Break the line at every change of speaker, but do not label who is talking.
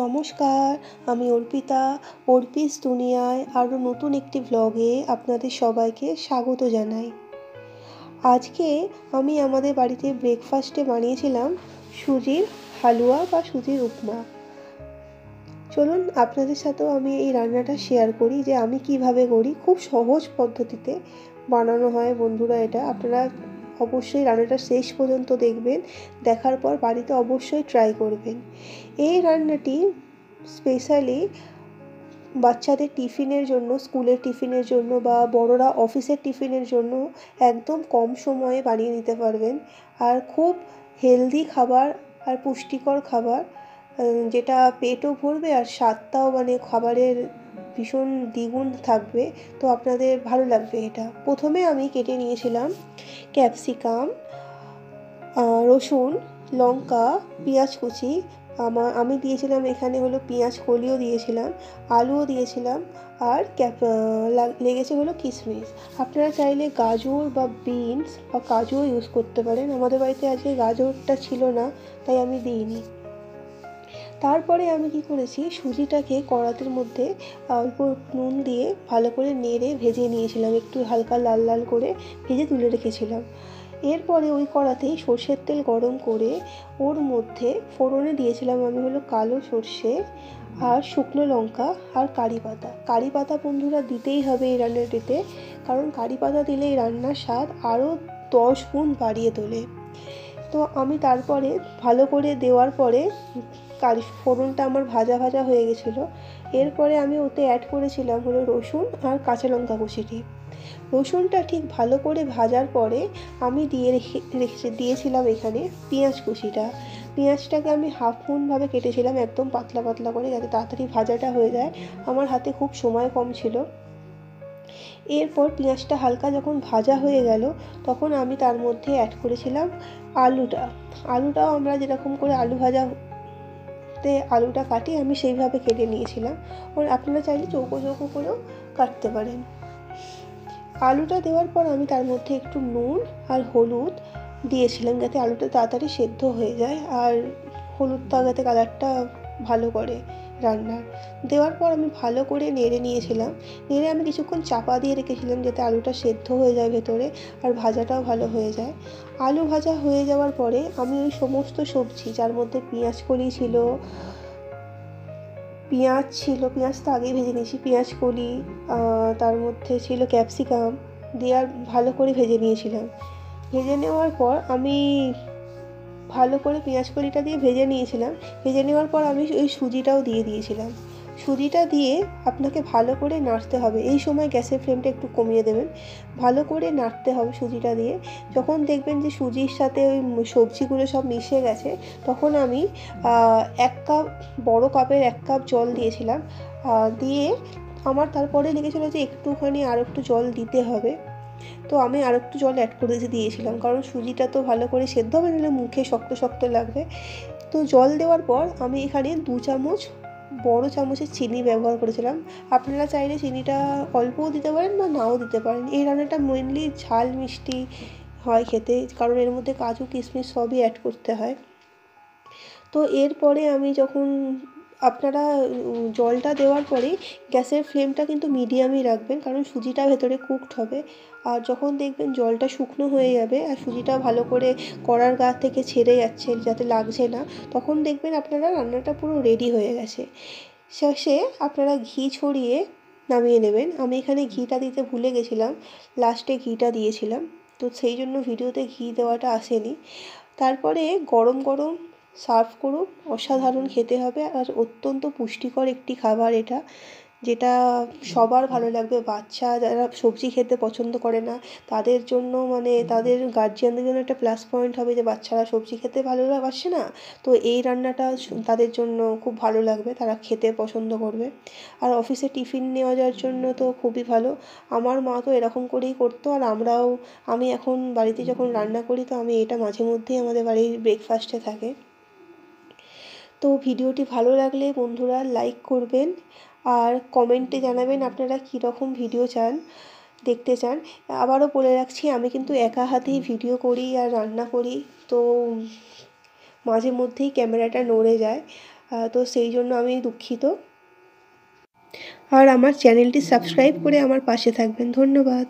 নমস্কার, আমি অর্পিতা। অর্পিস দুনিয়ায় আরও নতুন একটি ভ্লগে আপনাদের সবাইকে স্বাগত জানাই। আজকে আমি আমাদের বাড়িতে ব্রেকফাস্টে বানিয়েছিলাম সুজির হালুয়া বা সুজির উপমা। চলুন আপনাদের সাথেও আমি এই রান্নাটা শেয়ার করি যে আমি কিভাবে করি। খুব সহজ পদ্ধতিতে বানানো হয় বন্ধুরা এটা। আপনারা অবশ্যই রান্নাটা শেষ পর্যন্ত দেখবেন, দেখার পর বাড়িতে অবশ্যই ট্রাই করবেন। এই রান্নাটি স্পেশালি বাচ্চাদের টিফিনের জন্য, স্কুলের টিফিনের জন্য বা বড়রা অফিসের টিফিনের জন্য একদম কম সময়ে বানিয়ে নিতে পারবেন। আর খুব হেলদি খাবার আর পুষ্টিকর খাবার, যেটা পেটও ভরবে আর স্বাদটাও খাবারের ভীষণ দ্বিগুণ থাকবে। তো আপনাদের ভালো লাগবে এটা। প্রথমে আমি কেটে নিয়েছিলাম ক্যাপসিকাম, রসুন, লঙ্কা, পেঁয়াজ কুচি। আমি দিয়েছিলাম এখানে পেঁয়াজ কলিও দিয়েছিলাম, আলুও দিয়েছিলাম, আর লেগেছে কিশমিশ। আপনারা চাইলে গাজর বা বিনস বা কাজুও ইউজ করতে পারেন। আমাদের বাড়িতে আজকে গাজরটা ছিল না, তাই আমি দিইনি। তারপরে আমি কি করেছি, সুজিটাকে কড়াতের মধ্যে অল্প নুন দিয়ে ভালো করে নেড়ে ভেজে নিয়েছিলাম, একটু হালকা লাল লাল করে ভেজে তুলে রেখেছিলাম। এরপরে ওই কড়াতেই সর্ষের তেল গরম করে ওর মধ্যে ফোড়নে দিয়েছিলাম আমি কালো সর্ষে আর শুকনো লঙ্কা আর কারি পাতা বন্ধুরা দিতেই হবে এই রান্নাটিতে, কারণ কারি পাতা দিলে এই রান্নার স্বাদ আরও 10 গুণ বাড়িয়ে তোলে। তো আমি তারপরে ভালো করে দেওয়ার পরে ফোড়নটা আমার ভাজা ভাজা হয়ে গেছিলো। এরপরে আমি ওতে অ্যাড করেছিলাম রসুন আর কাঁচা লঙ্কা কুচিটি। রসুনটা ঠিক ভালো করে ভাজার পরে আমি দিয়েছিলাম এখানে পেঁয়াজ কুচিটা। পেঁয়াজটাকে আমি হাফ মুনভাবে কেটেছিলাম, একদম পাতলা পাতলা করে, যাতে তাড়াতাড়ি ভাজাটা হয়ে যায়। আমার হাতে খুব সময় কম ছিল। এরপর পেঁয়াজটা হালকা যখন ভাজা হয়ে গেল, তখন আমি তার মধ্যে অ্যাড করেছিলাম আলুটাও আমরা যেরকম করে আলু ভাজাতে আলুটা কাটি, আমি সেইভাবে কেটে নিয়েছিলাম। আপনারা চাইলে চৌকো চৌকো করেও কাটতে পারেন। আলুটা দেওয়ার পর আমি তার মধ্যে একটু নুন আর হলুদ দিয়েছিলাম, যাতে আলুটা তাড়াতাড়ি সেদ্ধ হয়ে যায়, আর হলুদটা যাতে কালারটা ভালো করে রান্নার। দেওয়ার পর আমি ভালো করে নেড়ে নিয়েছিলাম। নেড়ে আমি কিছুক্ষণ চাপা দিয়ে রেখেছিলাম, যাতে আলুটা সেদ্ধ হয়ে যায় ভেতরে আর ভাজাটাও ভালো হয়ে যায়। আলু ভাজা হয়ে যাওয়ার পরে আমি ওই সমস্ত সবজি, যার মধ্যে পেঁয়াজ কলি ছিল, পেঁয়াজ তো আগেই ভেজে নিয়েছি, পেঁয়াজ কলি, তার মধ্যে ছিল ক্যাপসিকাম দিয়ে আর ভালো করে ভেজে নিয়েছিলাম। ভেজে নেওয়ার পর আমি ভালো করে পেঁয়াজ কলিটা দিয়ে ভেজে নিয়েছিলাম। ভেজে নেওয়ার পর আমি ওই সুজিটাও দিয়ে দিয়েছিলাম। সুজিটা দিয়ে আপনাকে ভালো করে নাড়তে হবে। এই সময় গ্যাসের ফ্লেমটা একটু কমিয়ে দেবেন। ভালো করে নাড়তে হবে সুজিটা দিয়ে। যখন দেখবেন যে সুজির সাথে ওই সবজিগুলো সব মিশে গেছে, তখন আমি 1 কাপ, বড় কাপের 1 কাপ জল দিয়েছিলাম। দিয়ে আমার তারপরে লেগেছিলো যে একটুখানি আর একটু জল দিতে হবে। তো আমি আর একটু জল অ্যাড করে দিয়েছিলাম, কারণ সুজিটা তো ভালো করে সেদ্ধ হবে, নাহলে মুখে শক্ত শক্ত লাগবে। তো জল দেওয়ার পর আমি এখানে 2 চামচ বড় চামচের চিনি ব্যবহার করেছিলাম। আপনারা চাইলে চিনিটা অল্পও দিতে পারেন বা নাও দিতে পারেন। এই রান্নাটা মেনলি ঝাল মিষ্টি হয় খেতে, কারণ এর মধ্যে কাজু কিশমিশ সবই অ্যাড করতে হয়। তো এরপরে আমি যখন আপনারা জলটা দেওয়ার পরে গ্যাসের ফ্লেমটা কিন্তু মিডিয়ামই রাখবেন, কারণ সুজিটা ভেতরে কুকড হবে। আর যখন দেখবেন জলটা শুকনো হয়ে যাবে আর সুজিটা ভালো করে কড়ার গা থেকে ছেড়ে যাচ্ছে, যাতে লাগছে না, তখন দেখবেন আপনারা রান্নাটা পুরো রেডি হয়ে গেছে। শেষে আপনারা ঘি ছড়িয়ে নামিয়ে নেবেন। আমি এখানে ঘিটা দিতে ভুলে গেছিলাম, লাস্টে ঘিটা দিয়েছিলাম, তো সেই জন্য ভিডিওতে ঘি দেওয়াটা আসেনি। তারপরে গরম গরম সার্ভ করুন। অসাধারণ খেতে হবে আর অত্যন্ত পুষ্টিকর একটি খাবার এটা, যেটা সবার ভালো লাগবে। বাচ্চা যারা সবজি খেতে পছন্দ করে না, তাদের জন্য তাদের গার্জিয়ানদের জন্য একটা প্লাস পয়েন্ট হবে যে বাচ্চারা সবজি খেতে ভালোবাসে না, তো এই রান্নাটা তাদের জন্য খুব ভালো লাগবে, তারা খেতে পছন্দ করবে। আর অফিসে টিফিন নেওয়া যাওয়ার জন্য তো খুবই ভালো। আমার মা তো এরকম করেই করতো, আর আমি এখন বাড়িতে যখন রান্না করি, তো আমি এটা মাঝে মধ্যেই আমাদের বাড়ির ব্রেকফাস্টে থাকে। তো ভিডিওটি ভালো লাগলে বন্ধুরা লাইক করবেন আর কমেন্টে জানাবেন আপনারা কীরকম ভিডিও দেখতে চান। আবারও বলে রাখছি, আমি কিন্তু একা হাতেই ভিডিও করি আর রান্না করি, তো মাঝে মধ্যেই ক্যামেরাটা নড়ে যায়। তো সেই জন্য আমি দুঃখিত। আর আমার চ্যানেলটি সাবস্ক্রাইব করে আমার পাশে থাকবেন। ধন্যবাদ।